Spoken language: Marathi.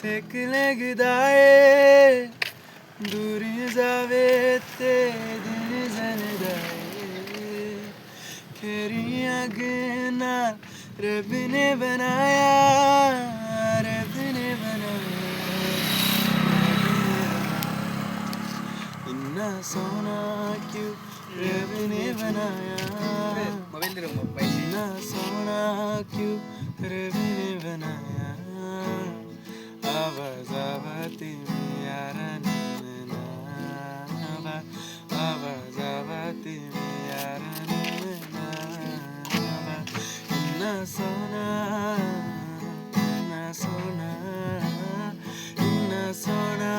सेक लगदाये दूरी जावे ते दिन जनदाये खेरी अगना रब ने बनाया रब ने बनाया इन्ना सोना क्यों रब ने बनाया इन्ना सोना क्यों रब ने बनाया आवाज आवाती में यारन मनावा आवाज आवाती में यारन मनावा इन्ना सोना इन्ना सोना इन्ना सोना